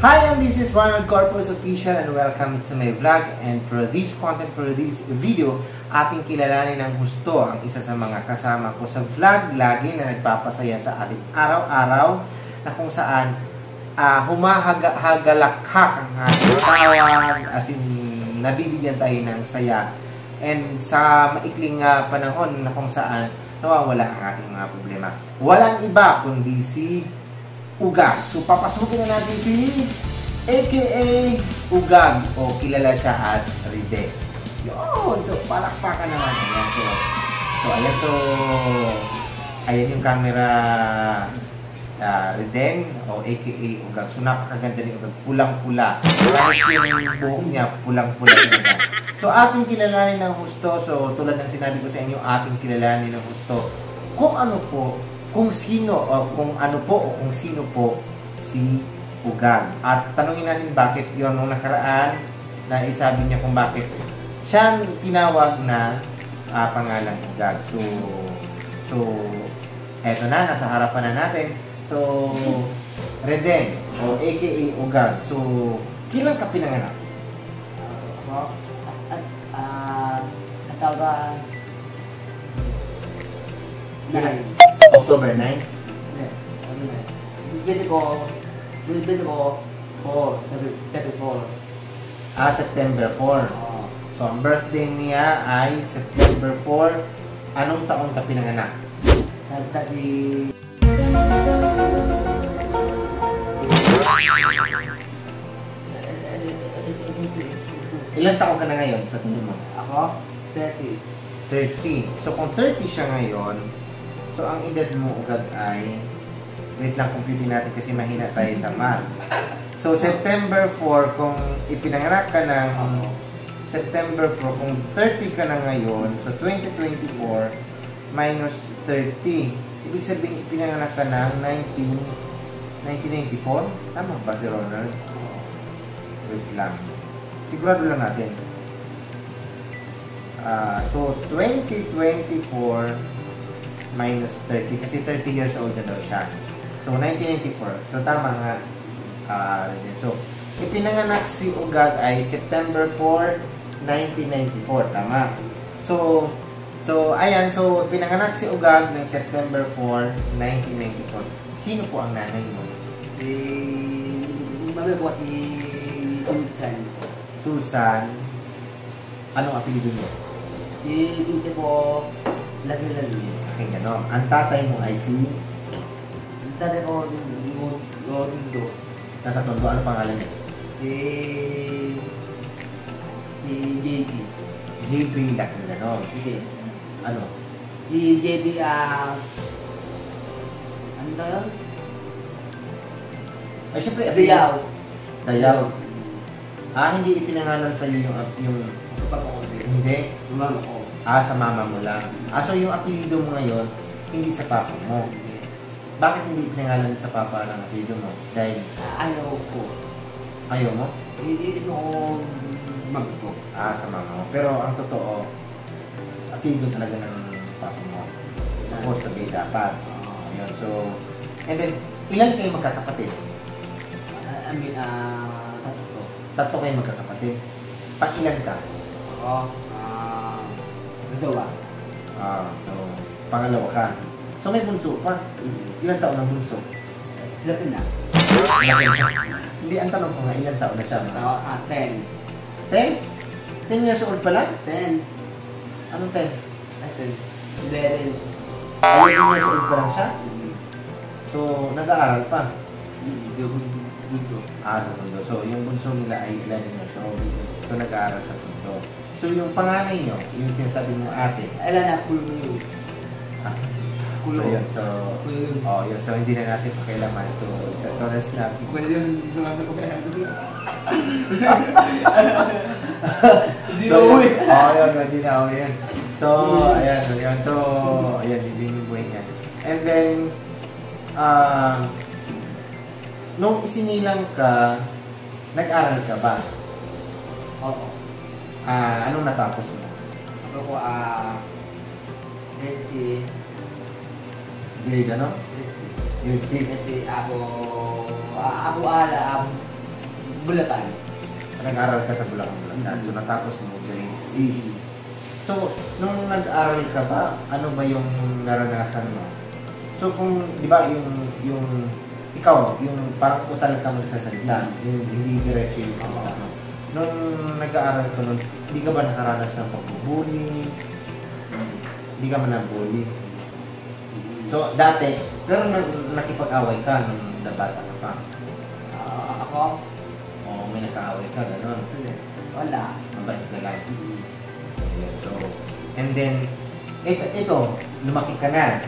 Hi, this is Ronald Corpus Official and welcome to my vlog. And for this content, for this video, ating kilalanin ng husto ang isa sa mga kasama ko sa vlog lagi na nagpapasaya sa ating araw-araw na kung saan humahagalakhak ang ating tawag, as in nabibigyan tayo ng saya. And sa maikling panahon na kung saan nawawala ang ating mga problema. Walang iba kundi si Ugag. So, papasukin na natin si AKA Ugag o kilala siya as Ride. Yun! So, palakpakan naman. Ayan. So, ayan yung camera Riden o AKA Ugag. So, napakaganda ni Ugag. Pulang-pula. Kahit yung buhok niya, pulang-pula. So, ating kilalanin ng husto. So, tulad ng sinabi ko sa inyo, ating kilalanin ng husto. Kung ano po, kung sino o kung ano po o kung sino po si Ugag. At tanungin natin bakit yun nung nakaraan na isabi niya kung bakit siya tinawag na pangalang Ugag. So eto na, nasa harapan na natin. So, Reden o AKA Ugag. So, kailan ka pinanganak? October 9? Bili ko 4. September 4. So, ang birthday niya ay September 4. Anong taon ka pinanganak? Ilang taon ka na ngayon sa tingin mo? Ako? 30. 30. So, kung 30 siya ngayon, so, ang edad mo, Ugag, ay, wait lang, computing natin kasi mahina tayo sa math. So, September 4, kung ipinanganak ka ng September 4, kung 30 ka na ngayon, so 2024 minus 30. Ibig sabihin, ipinanganak ka ng 1994? Tama ba si Ronald? Wait lang. Sigurado lang natin. So, 2024 minus 30. Kasi 30 years old na daw siya. So, 1994. So, tama nga. So, ipinanganak si Ugag ay September 4, 1994. Tama. So, ayan. So, pinanganak si Ugag ng September 4, 1994. Sino po ang nanay mo? Si mami ko si Susan. Susan. Anong apelido niyo? Si tita ko lagi-lagi. Okay, gano'n. Ang tatay mo ay si? Si tatay ko Rondo. Nasa Tondo. Ano pangalan niya? Si JB. JB laki gano'n. Hindi. Ano? Si JB ano to yun? Ay, syempre, Dayaw. Dayaw. Hindi ipinangalan sa iyo yung hindi. Mama ko. Sa mama mo lang. So yung apelido mo ngayon, hindi sa papa mo. Bakit hindi ipinangalan sa papa ng apelido mo? Dahil Ayaw ko. ayaw mo? Hindi ko mama ko. Sa mama mo. Pero ang totoo, apelido talaga ng papa mo. Supposed to be dapat. Yun. So, and then, ilan kayo magkakapatid? Tatlo. Tatlo kayo magkakapatid. Pag-ilan ka? Ako, dalawa. So, pangalawa ka. So, may bunso pa. Ilan taon ang bunso? Laki na. Hindi, ang tanong ko nga, ilan taon na siya? 10. 10? 10 years old pa lang? 10. Anong 10? 11. 11 years old pa lang siya? So, nag-aaral pa? Dudo. Sa Tondo. So, yung bunso nila ay 11 years old. So, nag-aaral sa Tondo. So, yung panganay nyo, yung sinasabi mo ate. Alam na, kulo. So, yun. So, yun. So, hindi na natin pakialaman. So, sa Torres lang. Kulo yun. Hindi So, na uwi. yun. Hindi na uwi yun. So, ayan. So, ayan. Yun yung buhay niya. And then, nung isinilang ka, nag-aral ka ba? Oo. Anong natapos mo? Ako ko, Grade ano? Let's see. Grade 6. Kasi ako alam Bulacan. Nag-aral ka sa Bulacan. So, natapos mo grade 6. So, nung nag-aral ka ba, ano ba yung naranasan mo? So, kung, di ba, ikaw, yung parang utal ka magsasalita, yung hindi diretso yung mga mo. Nung nag-aaral ka nun, hindi ka ba nakaranas ng pagbubuli? Hindi ka man nabully? So, dati, pero nakipag-away ka nung bata ka pa? Ako? Oo, may nagka-away ka, gano'n. Wala. Mabait ka lang. So, and then, ito, lumaki ka na.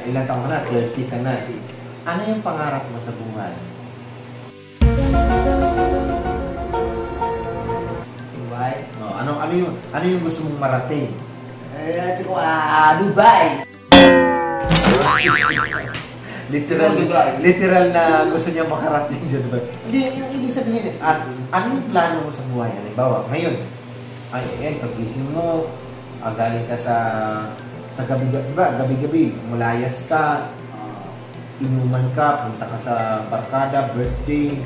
Ilang taon ka na? 30 ka na. Ano yung pangarap mo sa buhay? Dubai? Oh, ano yung gusto mong marating? Dubai! Literal na gusto niya makarating sa Dubai. Hindi, yung ibig sabihin, ano yung plano mo sa buhay? Halimbawa, ngayon, pag-gising mo, galing ka sa gabi-gabi, mulayas ka, inuman ka, punta ka sa barkada, birthday,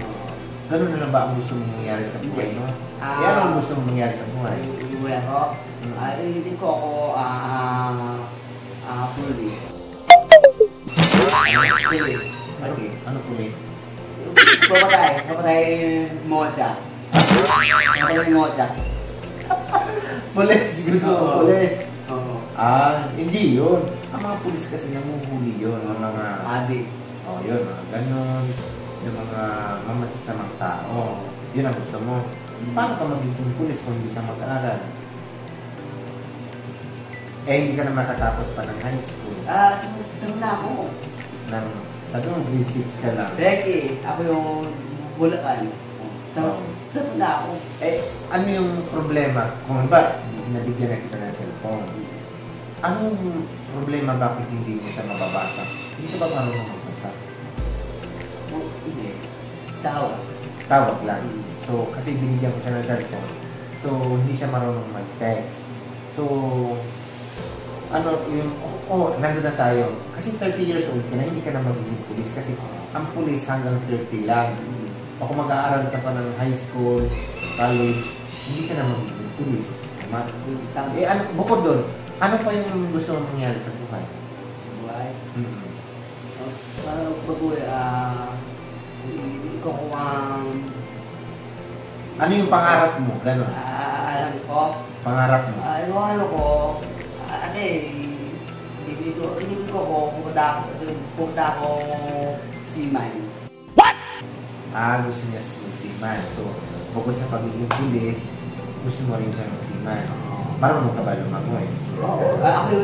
ganun na lang ba ang gusto mong mangyari sa buhay, no? Ano ang gusto mong mangyari sa buhay? Buhay ako? Hindi ko ako, puli. Puli. Ano puli? Papatay mocha. Papatay mocha. Pulis, gusto mo pulis? Oo. Hindi yun. Ang mga pulis kasi namuhuli yun. Ang mga... Adik. Yun, mga ganun. Yung mga mamasasamang tao. Yun ang gusto mo. Paano ka magiging pulis kung hindi ka mag-aaral? Hindi ka na makatapos pa ng high school. Tama na ako. Sabi mo, grade 6 ka lang. Deki, ako yung Bulacan. Tama na ako. Ano yung problema? Kung ba, nabigyan na kita ng cellphone. Anong problema bakit hindi mo siya mababasa? Hindi ka ba marunong magbasa? Hindi. Tawag. Tawag lang. So, kasi binigyan ko siya ng cellphone. So, hindi siya marunong mag-text. So, nandun na tayo. Kasi 30 years old ka na, hindi ka na magiging pulis. Kasi ang pulis hanggang 30 lang. O kung mag-aaral ka pa ng high school, college, hindi ka na magiging pulis. Bukod doon, ano pa yung gusto mong mangyari sa buhay? Buhay? Parang bagoy, ikaw ko ang... Ano yung pangarap mo? Ganon. Alam ko? Pangarap mo? Ano ko? Hindi ko pumunta ako seaman. What? Gusto niya mag-seaman. So, bukod sa pagiging pulis, gusto mo rin siya mag-seaman. Marunong ka ba lumangoy? Oo. Ako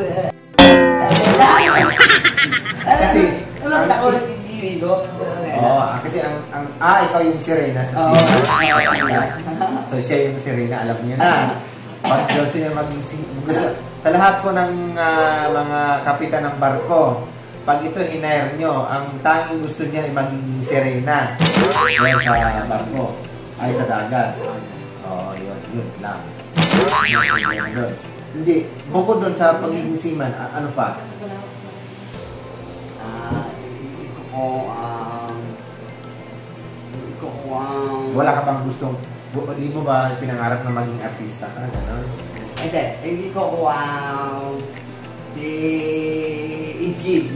kasi, ako nag-ibig ko. Kasi ikaw yung sirena sa seaman. So, siya yung sirena, alam niya na. Pag gusto niya sa lahat po ng mga kapitan ng barko, pag ito hinire nyo, ang tanging gusto niya ay maging sirena sa barko, ay sa dagat. Yun lang. Hindi, bukod doon sa pagiging seaman, ano pa? Wala ka bang gustong, di mo ba pinangarap na maging artista ka? Ganon? Hindi ko si Ijib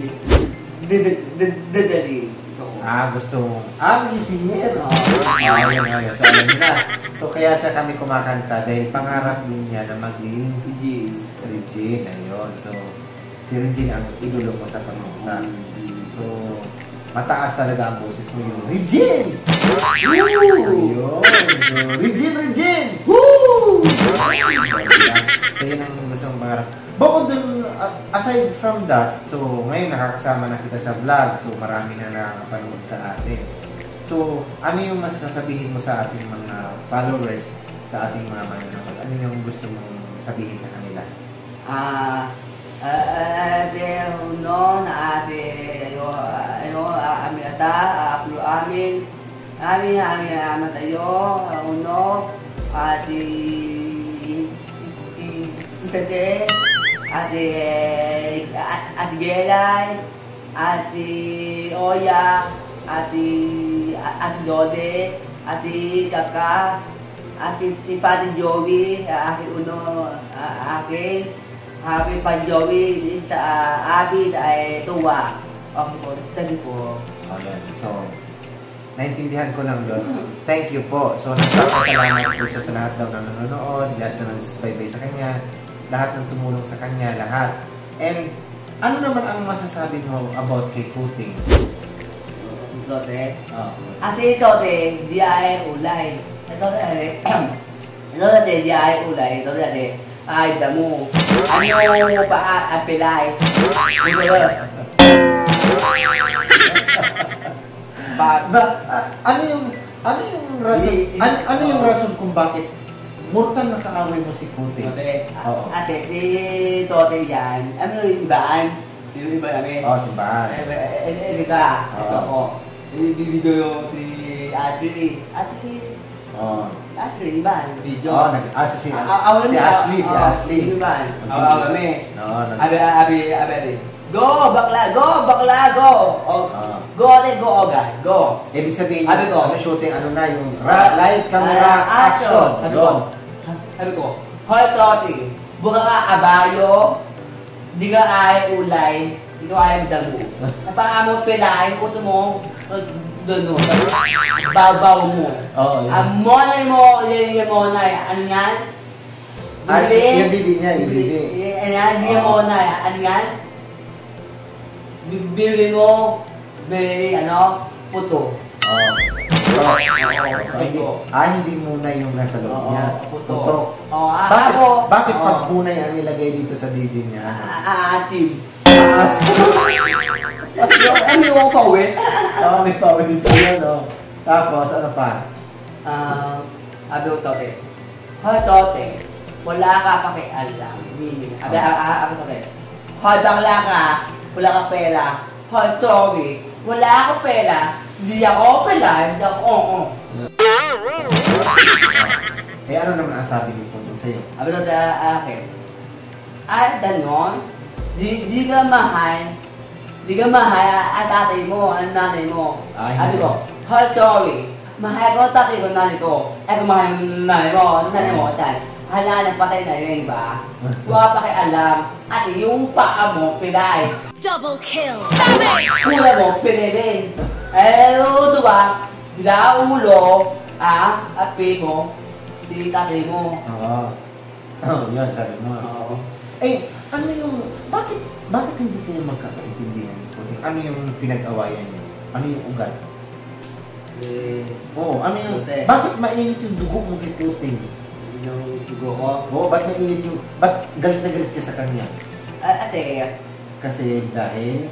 dadali. Gusto mo. May singer. So, alam mo na. So, kaya siya kami kumakanta dahil pangarap din niya na maging Regine. Ayun. So, si Regine ang idolo mo sa pamumukan. So, mataas talaga ang boses mo yung Regine! Ayun. So, Regine! Woo! So, yun ang gusto mong pangarap. Bukod dun, aside from that, so ngayon nakakasama na kita sa vlog, so marami na nakakapanood sa atin. So, ano yung masasabihin mo sa ating mga followers, sa ating mga manonood? Ano yung gusto mong sabihin sa kanila? Ate Gelay, Ate Oya, Ate Dode, ati Kaka, ati Pati Joey, akin uno, akin, happy Pati Joey, abi ay tuwa. Okay po, thank you po. Ayan. So, naintindihan ko lang doon. Thank you po. So, nagpapasalamat po siya sa lahat daw na nanonood, lahat na nagsusubaybay sa kanya, lahat ng tumulong sa kanya, lahat. And, ano naman ang masasabi mo about kay Kuting? Tote. Oh. Ate Tote, di ay ulay. Tote, Tote, di ay ulay. Tote, ay damo. Ano pa apelay? Ano yung rason? Ano yung rason kung bakit mortal na kaaway mo si Kuting? Tote, Oo. ate, si Tote yan. Ano yung ibaan? Yung iba namin. Oh, simbahan. Ika, ito ko. Ibibidyo yung si Ate. Oh. Ate, iba, video. Oh, si Ashley. Iba, kami. No. Abi. Go, bakla, go. Go, ate, go, oga, go. Ibig sabihin, Abi ko. ano shooting, ano na, yung light camera action. Sabi ko, hoy, Toti, buka ka abayo, di ka ay ulay, di ka ay dago. Napaka mo pilain, kuto mo, doon mo, babaw mo. Oo, yun. Ang monay mo, yung monay, ano yan? Yung bibi niya, yung bibi. Yung monay, ano yan? Bibili mo, puto. Hindi muna yung nasa loob niya. Puto. Bakit pag punay ang nilagay dito sa bibi niya? Atim. Ano yung pawin? Oo, may pawin sa iyo, no? Tapos, ano pa? Abi ko, Tote. Hoy, Tote, wala ka pakialam. Abi, Tote. Hoy, bakla ka, wala ka pera. Hoy, Tote, wala ka pera. Di ako pala, hindi ako, ano naman ang sabi ni Kuting sa'yo? Abi ko, akin. Ay, ganon. Di ka mahal ang tatay mo, ang nanay mo. Sabi ko, hoy, Tori, mahal ko ang tatay ko, nanay ko. Kung mahal yung nanay mo, tan. Hala, patay na yun, ba? Huwag pa alam. At yung paa mo, pilay. Double kill. Pula mo, pililin. Diba? Bila ulo, api mo, di tatay mo. Yun, sabi mo. Ano yung, bakit hindi kayo magkakaintindihan? Ano yung pinag-awayan niyo? Ano yung ugat? Ano yung, bakit mainit yung dugo mo kay Kuting? Yung dugo ko? Ba't mainit yung, ba't galit na galit ka sa kanya? Ate, dahil?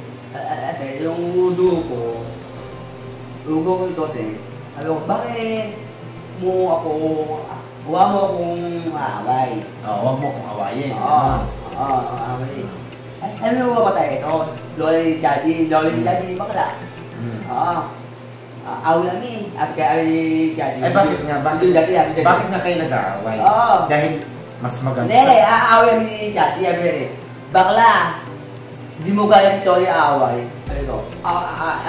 Yung dugo ko ito, ate. Sabi ko, bakit huwag mo akong aaway? Huwag mo akong awayin. Aaway. Ano mo ba tayo ito? Lola ni Daddy, bakla. Awal kami. Awal ni Daddy. Bakit nga? Bakit nga kayo nag-aaway? Dahil mas maganda. Hindi, aaway kami ni Daddy. Bakla, di mo kaya ito yung aaway. Sabi ko,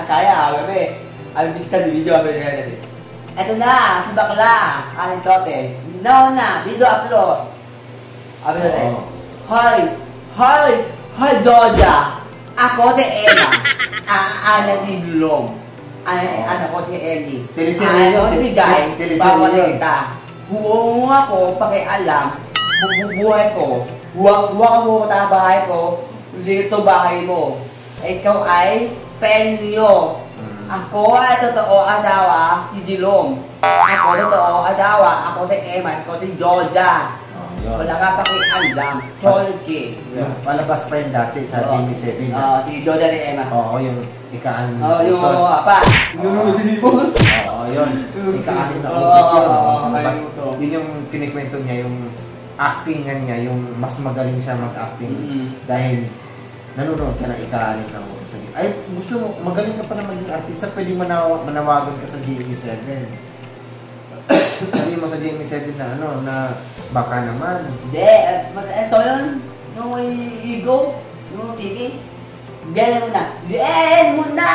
kaya aaway kami. Video kami ni Daddy. Eto na, si bakla, aling Tote. No na, video upload. Sabi natin, Hoy, Georgia! Ako si Ella. Ana di Dulong. Anak ko si Ellie. Ano bigay? Bawal kita. Huwag mo ako pakialam. Bubuhay ko. Huwag mo sa bahay ko. Dito bahay mo. Ikaw ay penyo. Ako ay totoo asawa si Dilong. Ako totoo asawa. Ako si Emma. Ako si Georgia. Wala ka pakialam. Cholke. Palabas pa yun dati sa Jamie 7. Si Georgia ni Emma. Yung ika-anim na utos. Yung apa? Nununod. Yun. Ika-anim na utos yun. Yun yung kinikwento niya, yung actingan niya, yung mas magaling siya mag-acting. Dahil nanonood ka ng ika-anim na utos. Ay, gusto mo, magaling ka pa na maging artista, pwede manawagan ka sa Jamie 7. Sabi mo sa Jamie 7 na na baka naman. Hindi, ito yun. Yung may ego, yung TV. Diyan mo na. Diyan mo na!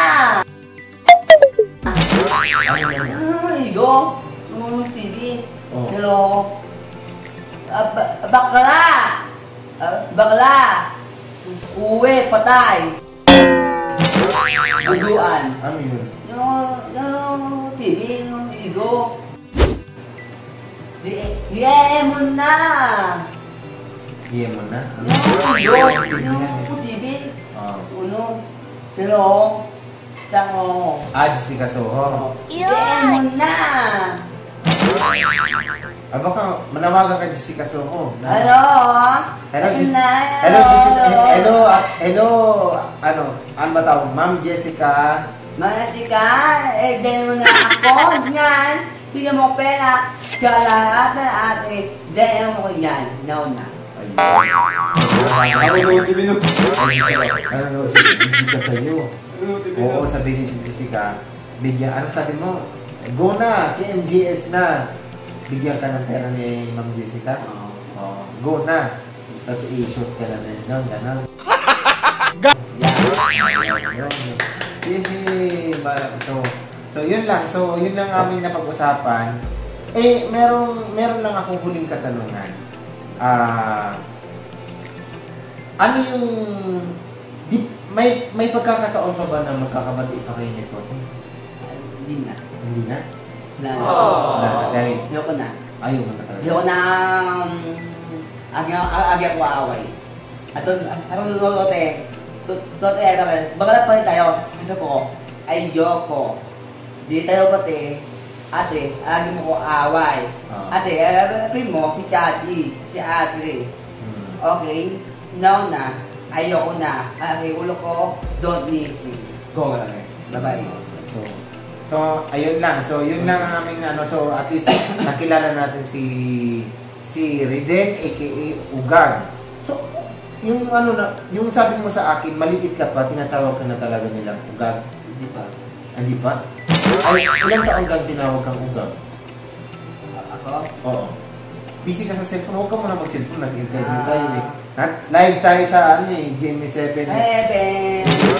Igo. TV. Oh. Hello. Bakla. Bakla. Uwi, patay. Buduan. Ano yun? Yung TV, yung igo. Di mo na. Iye mo na? Yung igo. Yung TV. Uno. Hello. Tsaka. Jessica Soho. Di mo na. Baka manawagan ka Jessica Soho. Hello? Hello, Jessica. Hello, Jessica. Hello, ano ba tawag? Ma'am Jessica. Jessica, dahil mo na ako. Yan. Bigyan mo pera. Kaya lahat na ate. Dahil mo ko yan. Nauna. Ano si Jessica sa'yo? Oo, sabihin si Jessica. Bigyan, ano sabi mo? Go na, KMGS na. Bigyan ka ng pera ni Ma'am Jessica. Go na. Tapos i-shoot ka na rin doon, gano'n. So, yun lang. So, yun lang aming napag-usapan. Meron lang akong huling katanungan. Ano yung... May pagkakataon pa ba na magkakabati pa kayo nito? Hindi na. Hindi na? Dahil ayoko na. Ayaw mo na talaga. Ayoko na agya ko away. At ako tote, bagala pa rin tayo. Ano ko, ayoko. Di tayo pati, ate, agi mo ko away. Ate, pin mo, si Chati, si Ate. Okay, now na, ayoko na. Okay, ulo ko, don't need me. Go lang eh. Bye-bye. So, ayun lang. So, yun lang ang aming ano. So, at least nakilala natin si Riden aka Ugag. So, yung ano na, yung sabi mo sa akin, maliit ka pa, tinatawag ka na talaga nilang Ugag. Hindi pa. Hindi pa? Ay, ilang taong kang tinawag kang Ugag? Ako? Oo. Busy ka sa cellphone. Huwag ka muna mag-cellphone. Nag-interview tayo eh. Live tayo sa ano eh, GMA7.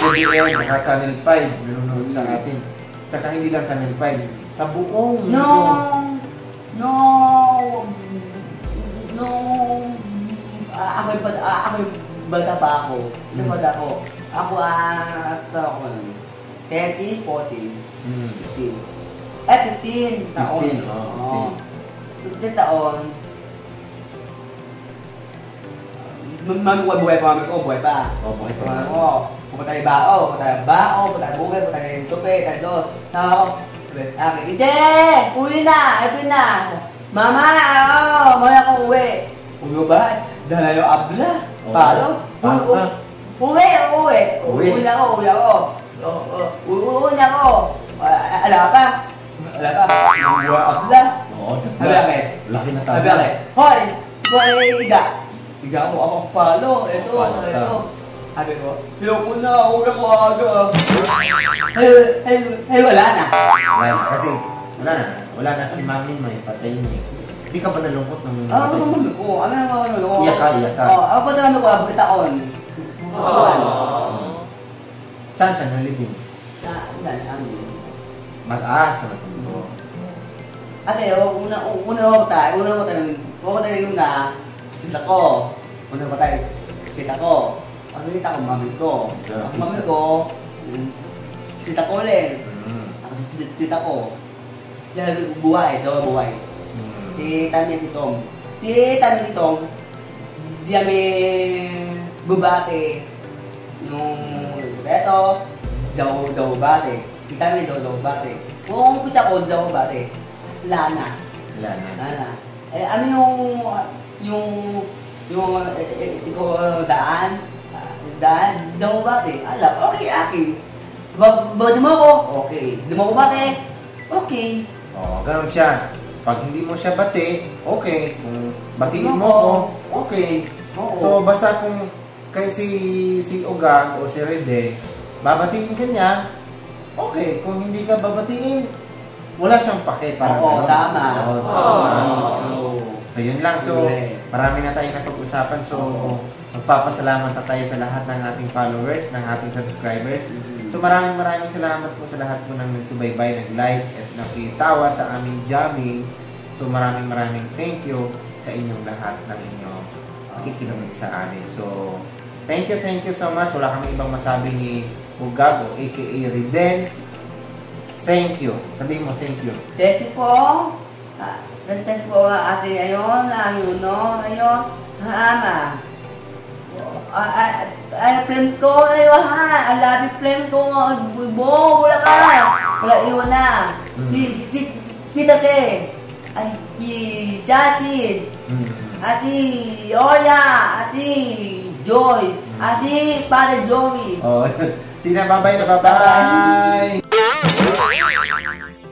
GMA7, saka Channel 5. Nanonood sa atin. Saka hindi lang Channel 5. Sa buong... Ako'y bata pa ako. Ako 13, 14, 15. 15 taon. 15 taon. Mami ko buhay pa, buhay pa. Buhay pa. Pupunta tayo bao, pupunta tayo bukay, pupunta tayo tupi, tayo doon. Ije! Uwi na! Uwi na! Mama! Maya ko uwi. Uwi ba? Dala yung abla. Paano? Uwi na ako. Uwi na ako. Ala ka? Buhay abla. Sabi ako eh. Laki na tayo. Sabi ako eh. Hoy! Iga. Iga ako palo. Ito. Sabi ko, ko na, uwi ko aga. Wala na. Kasi, wala na si mami, may patay niya. Hindi ka ba nalungkot nung patay? Oo, ano. Iyak ka. Ako pa naman ko, bakit taon? Saan siya nalibing? Mag-aat sa matundo. Ate, una mo tayo yung na, kita ko. Ano kita ko, mami ko. Ang mami ko, tita ko ulit. Ako tita ko. Siya buhay. Tita niya titong. Diya may bubate. Yung eto, daw bate. Tita niya daw bate. Kung kita ko, daw bate. Lana. Ano yung daan daw bate. Alam, okay, akin. Di mo ako? Okay. Di mo ako bate? Okay. Ganun siya. Pag hindi mo siya bate, okay. Kung batiin mo ako, okay. So, basta kung kay si Ugag o si Rede, babatiin ka niya, okay. Kung hindi ka babatiin, wala siyang pake. Oo, tama. So, yun lang. So, marami na tayong napag-usapan. So, magpapasalamat na tayo sa lahat ng ating followers, ng ating subscribers. So maraming salamat po sa lahat po ng nagsubaybay, nag-like at nakitawa sa aming jamming. So maraming thank you sa inyong lahat ng inyong pakikinig sa amin. So thank you so much. Wala kami ibang masabi ni Ugag o aka Riden. Thank you. Sabihin mo thank you. Thank you po. Thank you po ate ayon, ama. Ay, plan ko ayo ha. Alabi plan ko. Wala ka. Wala iwan na. Tita te. Ay, Jatin. Ati Oya. Ati Joy. Ati Para Joey. Oh, sina bye-bye na bye-bye.